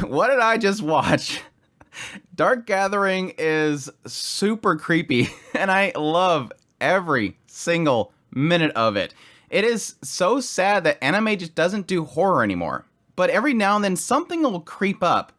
What did I just watch? Dark Gathering is super creepy, and I love every single minute of it. It is so sad that anime just doesn't do horror anymore. But every now and then something will creep up,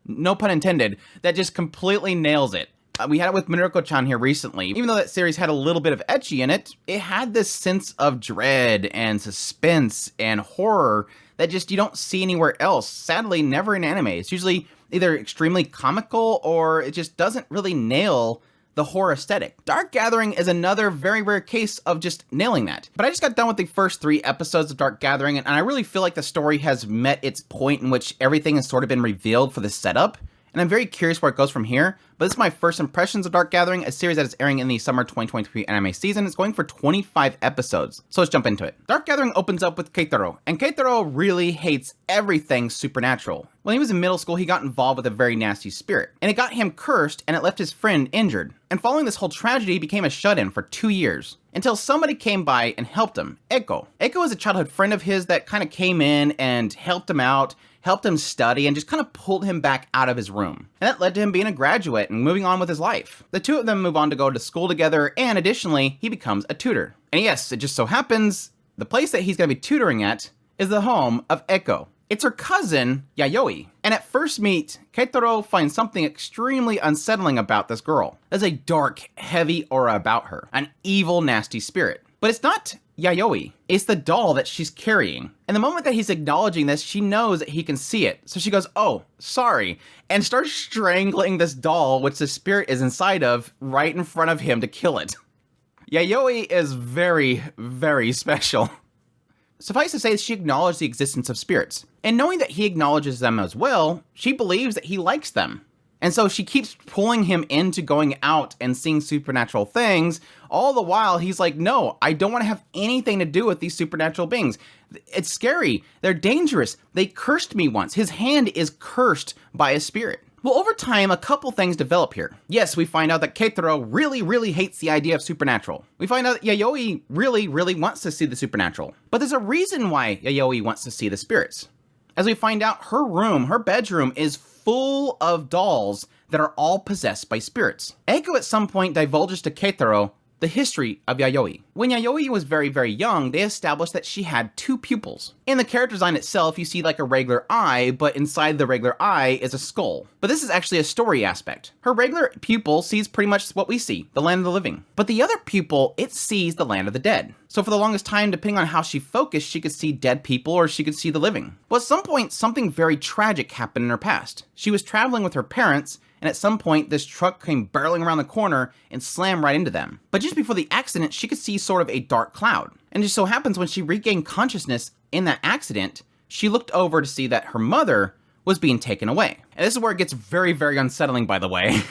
no pun intended, that just completely nails it. We had it with Minoriko-chan here recently. Even though that series had a little bit of ecchi in it, it had this sense of dread and suspense and horror that just you don't see anywhere else. Sadly, never in anime. It's usually either extremely comical or it just doesn't really nail the horror aesthetic. Dark Gathering is another very rare case of just nailing that. But I just got done with the first 3 episodes of Dark Gathering, and I really feel like the story has met its point in which everything has sort of been revealed for the setup. And I'm very curious where it goes from here, but this is my first impressions of Dark Gathering, a series that is airing in the summer 2023 anime season. It's going for 25 episodes, so let's jump into it. Dark Gathering opens up with Keitaro, and Keitaro really hates everything supernatural. When he was in middle school, he got involved with a very nasty spirit, and it got him cursed, and it left his friend injured. And following this whole tragedy, he became a shut-in for 2 years, until somebody came by and helped him, Eiko. Eiko is a childhood friend of his that kind of came in and helped him out, helped him study, and just kind of pulled him back out of his room. And that led to him being a graduate and moving on with his life. The two of them move on to go to school together, and additionally, he becomes a tutor. And yes, it just so happens, the place that he's going to be tutoring at is the home of Eiko. It's her cousin, Yayoi. And at first meet, Keitaro finds something extremely unsettling about this girl. There's a dark, heavy aura about her, an evil, nasty spirit. But it's not Yayoi, it's the doll that she's carrying. And the moment that he's acknowledging this, she knows that he can see it. So she goes, oh, sorry, and starts strangling this doll, which the spirit is inside of, right in front of him to kill it. Yayoi is very, very special. Suffice to say, she acknowledged the existence of spirits. And knowing that he acknowledges them as well, she believes that he likes them. And so she keeps pulling him into going out and seeing supernatural things. All the while, he's like, no, I don't want to have anything to do with these supernatural beings. It's scary. They're dangerous. They cursed me once. His hand is cursed by a spirit. Well, over time, a couple things develop here. Yes, we find out that Keitaro really, really hates the idea of supernatural. We find out that Yayoi really, really wants to see the supernatural. But there's a reason why Yayoi wants to see the spirits. As we find out, her room, her bedroom, is full of dolls that are all possessed by spirits. Eiko at some point divulges to Keitaro the history of Yayoi. When Yayoi was very, very young, they established that she had 2 pupils. In the character design itself, you see like a regular eye, but inside the regular eye is a skull. But this is actually a story aspect. Her regular pupil sees pretty much what we see, the land of the living. But the other pupil, it sees the land of the dead. So for the longest time, depending on how she focused, she could see dead people or she could see the living. Well, at some point, something very tragic happened in her past. She was traveling with her parents, and at some point, this truck came barreling around the corner and slammed right into them. But just before the accident, she could see sort of a dark cloud. And it just so happens when she regained consciousness in that accident, she looked over to see that her mother was being taken away. And this is where it gets very, very unsettling, by the way.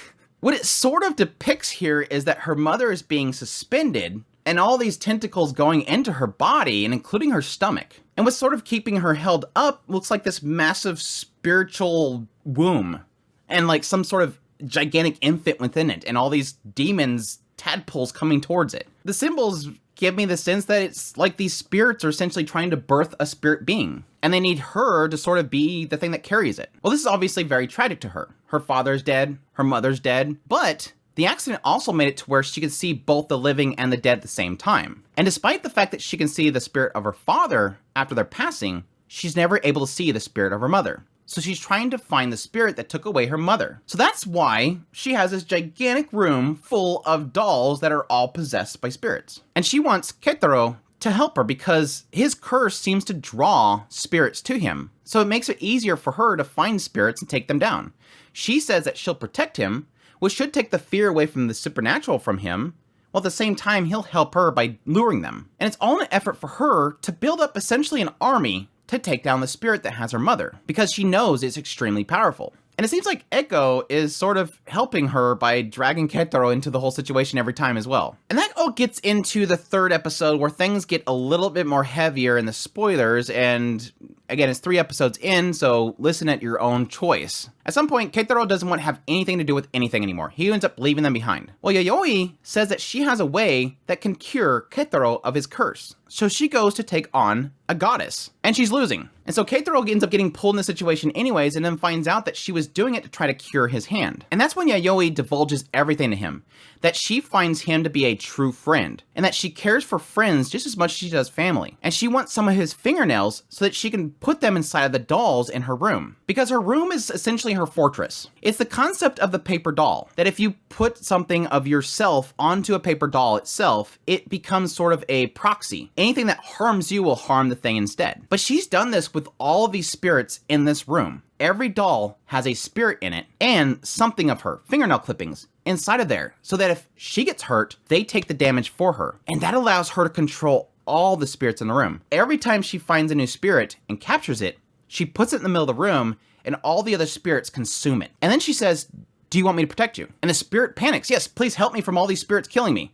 What it sort of depicts here is that her mother is being suspended and all these tentacles going into her body and including her stomach. And what's sort of keeping her held up looks like this massive spiritual womb and like some sort of gigantic infant within it and all these demons, tadpoles coming towards it. The symbols give me the sense that it's like these spirits are essentially trying to birth a spirit being, and they need her to sort of be the thing that carries it. Well, this is obviously very tragic to her. Her father's dead, her mother's dead, but the accident also made it to where she could see both the living and the dead at the same time. And despite the fact that she can see the spirit of her father after their passing, she's never able to see the spirit of her mother. So she's trying to find the spirit that took away her mother. So that's why she has this gigantic room full of dolls that are all possessed by spirits. And she wants Keitaro to help her because his curse seems to draw spirits to him. So it makes it easier for her to find spirits and take them down. She says that she'll protect him, which should take the fear away from the supernatural from him, while at the same time he'll help her by luring them. And it's all an effort for her to build up essentially an army to take down the spirit that has her mother, because she knows it's extremely powerful. And it seems like Eiko is sort of helping her by dragging Keitaro into the whole situation every time as well. And that all gets into the 3rd episode where things get a little bit more heavier in the spoilers, and Again, it's 3 episodes in, so listen at your own choice. At some point, Keitaro doesn't want to have anything to do with anything anymore. He ends up leaving them behind. Well, Yayoi says that she has a way that can cure Keitaro of his curse. So she goes to take on a goddess, and she's losing. And so Keitaro ends up getting pulled in the situation anyways, and then finds out that she was doing it to try to cure his hand. And that's when Yayoi divulges everything to him, that she finds him to be a true friend, and that she cares for friends just as much as she does family. And she wants some of his fingernails so that she can put them inside of the dolls in her room, because her room is essentially her fortress. It's the concept of the paper doll, that if you put something of yourself onto a paper doll itself, it becomes sort of a proxy. Anything that harms you will harm the thing instead. But she's done this with all of these spirits in this room. Every doll has a spirit in it and something of her, fingernail clippings, inside of there, so that if she gets hurt, they take the damage for her. And that allows her to control all the spirits in the room. Every time she finds a new spirit and captures it, she puts it in the middle of the room and all the other spirits consume it. And then she says, "Do you want me to protect you?" And the spirit panics. "Yes, please help me from all these spirits killing me."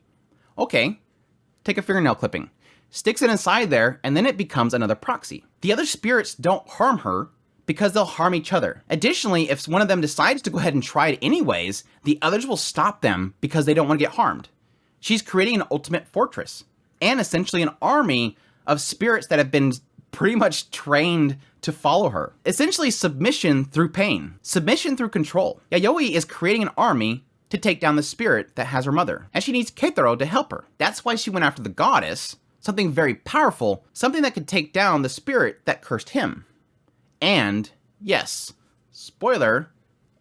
Okay, take a fingernail clipping, sticks it inside there, and then it becomes another proxy. The other spirits don't harm her because they'll harm each other. Additionally, if one of them decides to go ahead and try it anyways, the others will stop them because they don't want to get harmed. She's creating an ultimate fortress and essentially an army of spirits that have been pretty much trained to follow her. Essentially submission through pain, submission through control. Yayoi is creating an army to take down the spirit that has her mother, and she needs Keitaro to help her. That's why she went after the goddess, something very powerful, something that could take down the spirit that cursed him. And, yes, spoiler,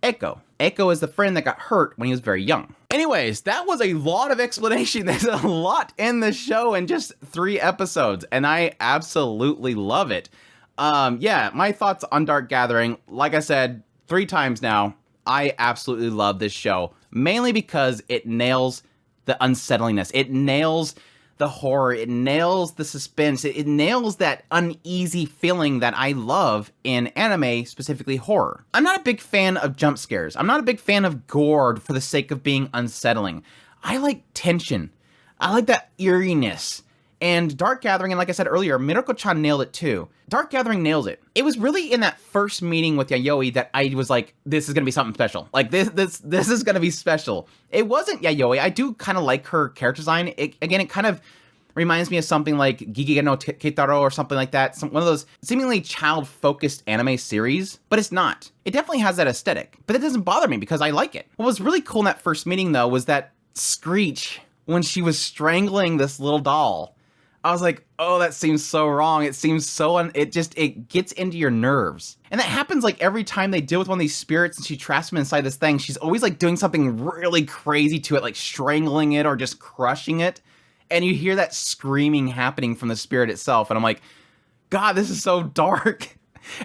Eiko. Eiko is the friend that got hurt when he was very young. Anyways, that was a lot of explanation. There's a lot in the show in just 3 episodes, and I absolutely love it. Yeah, my thoughts on Dark Gathering, like I said 3 times now, I absolutely love this show, mainly because it nails the unsettlingness. It nails the horror, it nails the suspense, it nails that uneasy feeling that I love in anime, specifically horror. I'm not a big fan of jump scares. I'm not a big fan of gore for the sake of being unsettling. I like tension. I like that eeriness. And Dark Gathering, and like I said earlier, Mirako-chan nailed it too. Dark Gathering nails it. It was really in that first meeting with Yayoi that I was like, this is gonna be something special. Like, this is gonna be special. It wasn't Yayoi. I do kind of like her character design. It kind of reminds me of something like Gigige no Keitaro or something like that. One of those seemingly child-focused anime series, but it's not. It definitely has that aesthetic, but it doesn't bother me because I like it. What was really cool in that first meeting, though, was that screech when she was strangling this little doll. I was like, oh, that seems so wrong. It seems so, it gets into your nerves. And that happens like every time they deal with one of these spirits and she traps them inside this thing. She's always like doing something really crazy to it, like strangling it or just crushing it. And you hear that screaming happening from the spirit itself. And I'm like, God, this is so dark.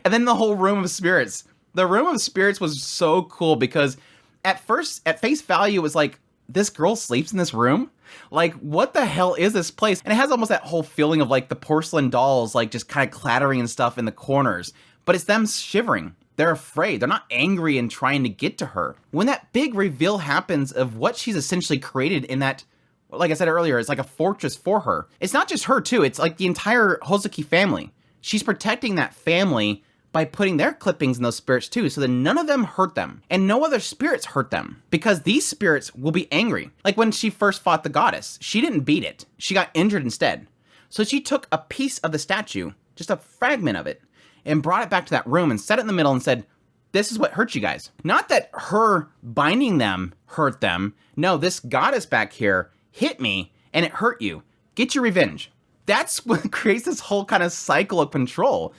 And then the whole room of spirits. The room of spirits was so cool because at first, at face value, it was like, this girl sleeps in this room? Like, what the hell is this place? And it has almost that whole feeling of like the porcelain dolls, like just kind of clattering and stuff in the corners. But it's them shivering. They're afraid. They're not angry and trying to get to her. When that big reveal happens of what she's essentially created in that, like I said earlier, it's like a fortress for her. It's not just her too. It's like the entire Hozuki family. She's protecting that family by putting their clippings in those spirits too, so that none of them hurt them, and no other spirits hurt them, because these spirits will be angry. Like when she first fought the goddess, she didn't beat it. She got injured instead. So she took a piece of the statue, just a fragment of it, and brought it back to that room and set it in the middle and said, this is what hurt you guys. Not that her binding them hurt them. No, this goddess back here hit me and it hurt you. Get your revenge. That's what creates this whole kind of cycle of control.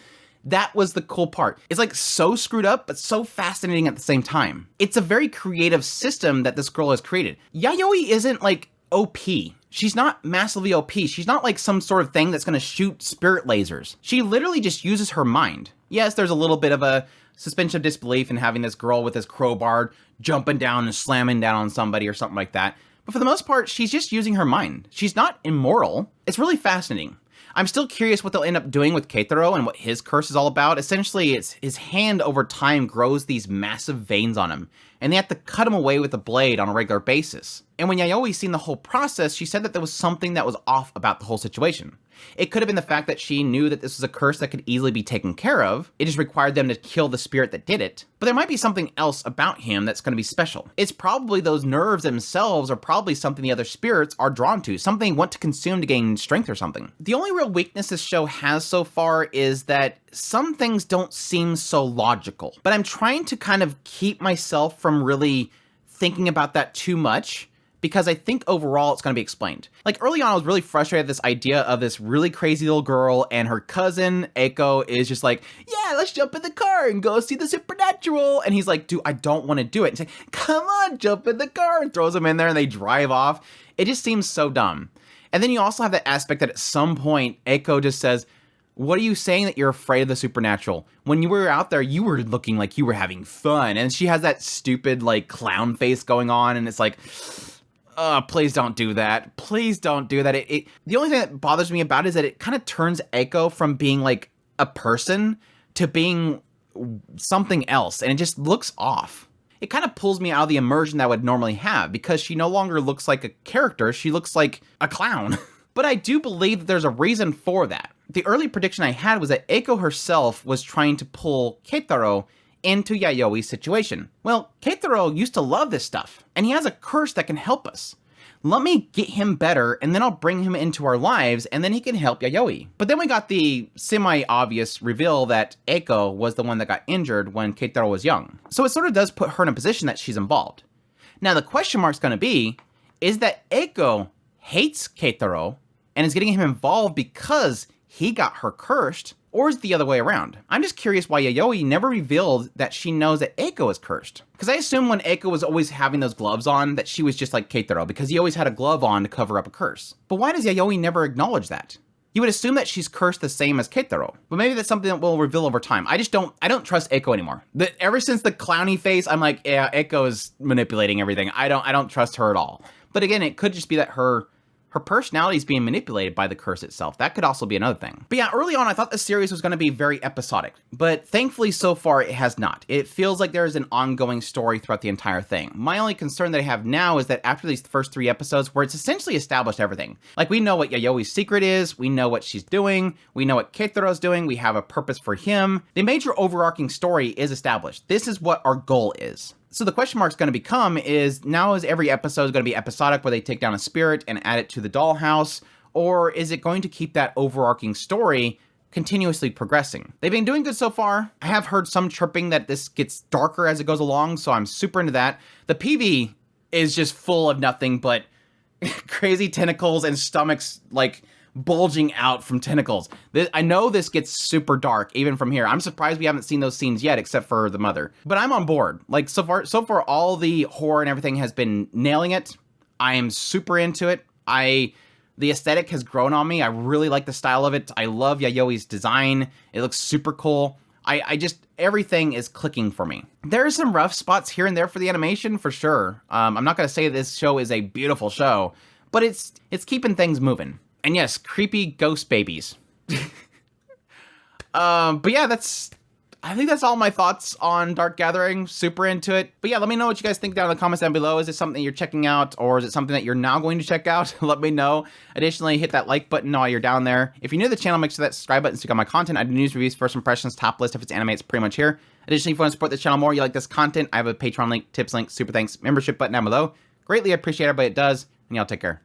That was the cool part. It's like so screwed up, but so fascinating at the same time. It's a very creative system that this girl has created. Yayoi isn't like OP. She's not massively OP. She's not like some sort of thing that's gonna shoot spirit lasers. She literally just uses her mind. Yes, there's a little bit of a suspension of disbelief in having this girl with this crowbar jumping down and slamming down on somebody or something like that. But for the most part, she's just using her mind. She's not immoral. It's really fascinating. I'm still curious what they'll end up doing with Keitaro and what his curse is all about. Essentially, it's his hand over time grows these massive veins on him. and they have to cut him away with a blade on a regular basis. And when Yayoi seen the whole process, she said that there was something that was off about the whole situation. It could have been the fact that she knew that this was a curse that could easily be taken care of. It just required them to kill the spirit that did it. But there might be something else about him that's going to be special. It's probably those nerves themselves are probably something the other spirits are drawn to, something they want to consume to gain strength or something. The only real weakness this show has so far is that some things don't seem so logical. But I'm trying to kind of keep myself from really thinking about that too much, because I think overall it's going to be explained. Like early on, I was really frustrated at this idea of this really crazy little girl and her cousin, Eiko, is just like, yeah, let's jump in the car and go see the supernatural. And he's like, dude, I don't want to do it. And he's like, come on, jump in the car, and throws him in there and they drive off. It just seems so dumb. And then you also have that aspect that at some point, Eiko just says, what are you saying that you're afraid of the supernatural? When you were out there, you were looking like you were having fun. And she has that stupid like clown face going on, and it's like, please don't do that. Please don't do that. The only thing that bothers me about it is that it kind of turns Eiko from being like a person to being something else, and it just looks off. It kind of pulls me out of the immersion that I would normally have, because she no longer looks like a character, she looks like a clown. But I do believe that there's a reason for that. The early prediction I had was that Eiko herself was trying to pull Keitaro into Yayoi's situation. Well, Keitaro used to love this stuff, and he has a curse that can help us. Let me get him better, and then I'll bring him into our lives, and then he can help Yayoi. But then we got the semi-obvious reveal that Eiko was the one that got injured when Keitaro was young. So it sort of does put her in a position that she's involved. Now the question mark's going to be, is that Eiko hates Keitaro and is getting him involved because he got her cursed, or is it the other way around? I'm just curious why Yayoi never revealed that she knows that Eiko is cursed. Because I assume when Eiko was always having those gloves on, that she was just like Keitaro, because he always had a glove on to cover up a curse. But why does Yayoi never acknowledge that? You would assume that she's cursed the same as Keitaro, but maybe that's something that we'll reveal over time. I don't trust Eiko anymore. Ever since the clowny face, I'm like, yeah, Eiko is manipulating everything. I don't trust her at all. But again, it could just be that her personality is being manipulated by the curse itself. That could also be another thing. But yeah, early on, I thought the series was going to be very episodic, but thankfully so far it has not. It feels like there is an ongoing story throughout the entire thing. My only concern that I have now is that after these first 3 episodes, where it's essentially established everything. Like, we know what Yayoi's secret is, we know what she's doing, we know what Keitaro's doing, we have a purpose for him. The major overarching story is established. This is what our goal is. So the question mark's going to become is, now is every episode going to be episodic where they take down a spirit and add it to the dollhouse? Or is it going to keep that overarching story continuously progressing? They've been doing good so far. I have heard some chirping that this gets darker as it goes along, so I'm super into that. The PV is just full of nothing but crazy tentacles and stomachs like bulging out from tentacles. I know this gets super dark even from here. I'm surprised we haven't seen those scenes yet, except for the mother. But I'm on board. Like, so far all the horror and everything has been nailing it. I am super into it. The aesthetic has grown on me. I really like the style of it. I love Yayoi's design. It looks super cool. Everything is clicking for me. There are some rough spots here and there for the animation, for sure. I'm not going to say this show is a beautiful show, but it's keeping things moving. And yes, creepy ghost babies. But yeah, I think that's all my thoughts on Dark Gathering. Super into it. But yeah, let me know what you guys think down in the comments down below. Is it something you're checking out, or is it something that you're now going to check out? Let me know. Additionally, hit that like button while you're down there. If you're new to the channel, make sure that subscribe button to check out my content. I do news, reviews, first impressions, top list. If it's anime, it's pretty much here. Additionally, if you want to support this channel more, you like this content, I have a Patreon link, tips link, super thanks, membership button down below. Greatly appreciate everybody it does, and y'all take care.